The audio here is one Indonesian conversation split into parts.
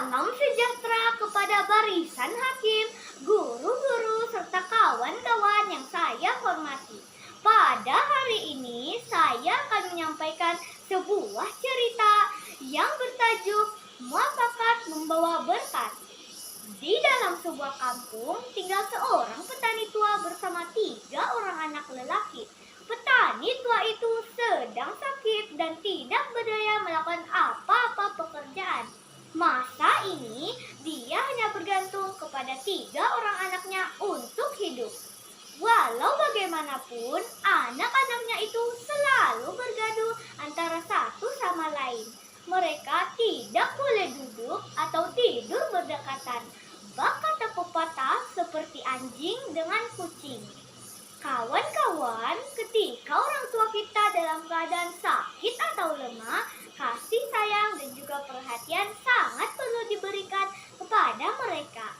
Salam sejahtera kepada barisan hakim, guru-guru, serta kawan-kawan yang saya hormati. Pada hari ini, saya akan menyampaikan sebuah cerita yang bertajuk Muafakat Membawa Berkat. Di dalam sebuah kampung, tinggal seorang petani tua bersama 3 orang anak lelaki. Petani tua itu sedang sakit dan tidak berdaya melakukan apa-apa pekerjaan. Masa ini, dia hanya bergantung kepada 3 orang anaknya untuk hidup. Walau bagaimanapun, anak-anaknya itu selalu bergaduh antara satu sama lain. Mereka tidak boleh duduk atau tidur berdekatan. Bak kata pepatah seperti anjing dengan kucing. Kawan-kawan, ketika orang tua kita dalam keadaan sakit atau lemah, kasih sayang dan juga perhatian sangat perlu diberikan kepada mereka.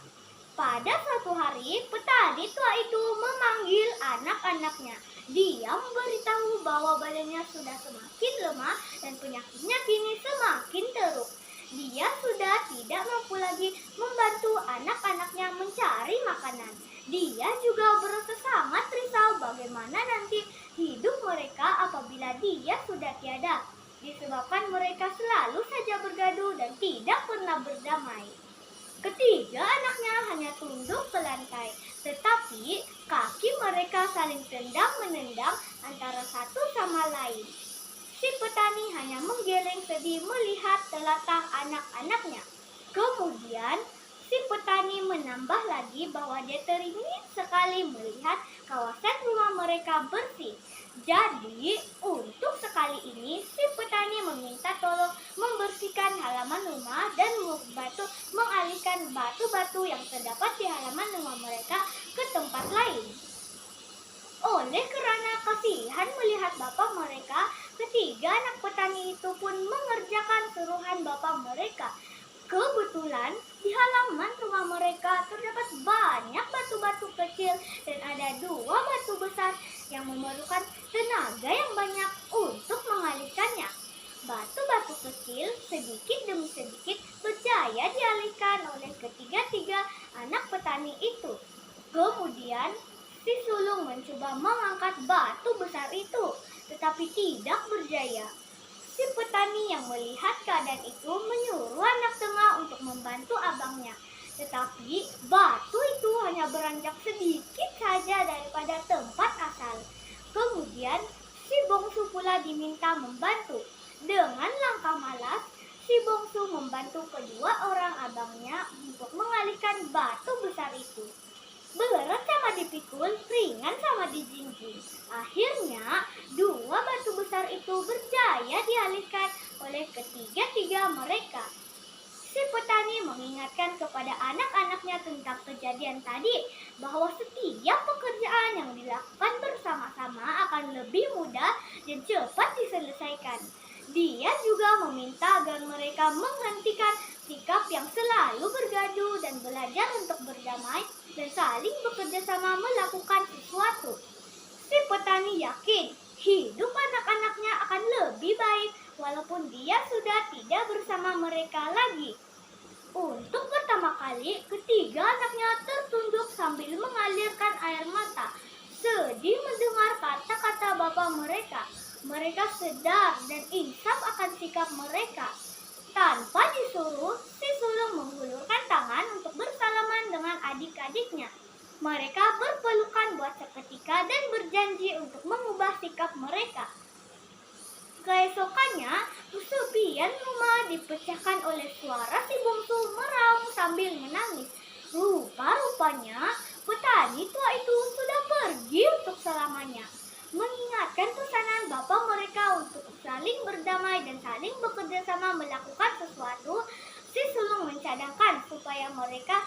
Pada suatu hari, petani tua itu memanggil anak-anaknya. Dia memberitahu bahwa badannya sudah semakin lemah dan penyakitnya kini semakin teruk. Dia sudah tidak mampu lagi membantu anak-anaknya mencari makanan. Dia juga berasa sangat risau bagaimana nanti hidup mereka apabila dia sudah tiada. Disebabkan mereka selalu saja bergaduh dan tidak pernah berdamai. Ketiga anaknya hanya tunduk ke lantai, tetapi kaki mereka saling tendang-menendang antara satu sama lain. Si petani hanya menggeleng sedih melihat telatah anak-anaknya. Kemudian, si petani menambah lagi bahwa dia teringin sekali melihat kawasan rumah mereka bersih. Jadi, untuk sekali ini, si petani meminta tolong membersihkan halaman rumah dan membantu mengalihkan batu-batu yang terdapat di halaman rumah mereka ke tempat lain. Oleh kerana kasihan melihat bapak mereka, ketiga anak petani itu pun mengerjakan suruhan bapak mereka. Kebetulan di halaman rumah mereka terdapat banyak batu-batu kecil dan ada 2 batu besar yang memerlukan tenaga yang banyak untuk mengalihkannya. Batu-batu kecil sedikit demi sedikit berjaya dialihkan oleh ketiga-tiga anak petani itu. Kemudian si sulung mencoba mengangkat batu besar itu, tetapi tidak berjaya. Si petani yang melihat keadaan itu menyuruh anak tengah untuk membantu abangnya. Tetapi batu itu hanya beranjak sedikit saja daripada tempat asal. Kemudian si bongsu pula diminta membantu. Dengan langkah malas, si bongsu membantu kedua orang abangnya untuk mengalihkan batu besar itu. Berat sama dipikul, ringan sama dijinjing. Akhirnya, 2 batu besar itu berjaya dialihkan oleh ketiga-tiga mereka. Si petani mengingatkan kepada anak-anaknya tentang kejadian tadi, bahwa setiap pekerjaan yang dilakukan bersama-sama akan lebih mudah dan cepat diselesaikan. Dia juga meminta agar mereka menghentikan sikap yang selalu bergaduh dan belajar untuk berdamai dan saling bekerja sama melakukan sesuatu. Si petani yakin hidup anak-anaknya akan lebih baik walaupun dia sudah tidak bersama mereka lagi. Untuk pertama kali, ketiga anaknya tertunduk sambil mengalirkan air mata, sedih mendengar kata-kata bapak mereka. Mereka sedar dan insaf akan sikap mereka. Tanpa disuruh, si sulung menghulurkan tangan untuk bersalaman dengan adik-adiknya. Mereka berpelukan buat seketika dan berjanji untuk mengubah sikap mereka. Keesokannya, kesepian rumah dipecahkan oleh suara si bungsu meraung sambil menangis. Rupa-rupanya, petani tua itu sudah pergi untuk selamanya. Mengingatkan pesanan bapak mereka untuk saling berdamai dan saling bekerja sama melakukan sesuatu, si sulung mencadangkan supaya mereka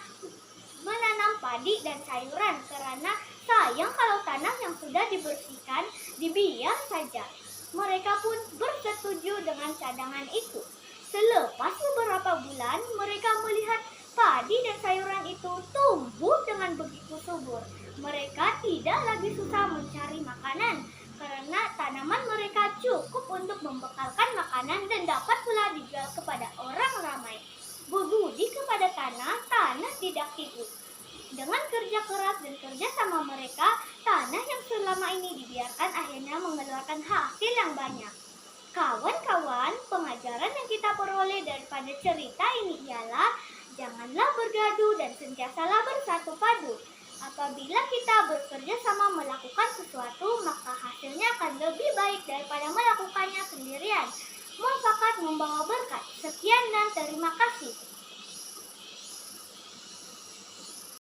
menanam padi dan sayuran karena sayang kalau tanah yang sudah dibersihkan dibiar saja. Mereka pun bersetuju dengan cadangan itu. Selepas beberapa bulan, mereka melihat padi dan sayuran itu tumbuh dengan begitu subur. Mereka tidak lagi susah mencari makanan karena tanaman mereka cukup untuk membekalkan makanan dan dapat pula dijual kepada orang ramai. Berbudi kerja keras dan kerja sama mereka, tanah yang selama ini dibiarkan akhirnya mengeluarkan hasil yang banyak. Kawan-kawan, pengajaran yang kita peroleh daripada cerita ini ialah janganlah bergaduh dan sentiasalah bersatu padu. Apabila kita bekerja sama melakukan sesuatu, maka hasilnya akan lebih baik daripada melakukannya sendirian. Muafakat membawa berkat. Sekian dan terima kasih.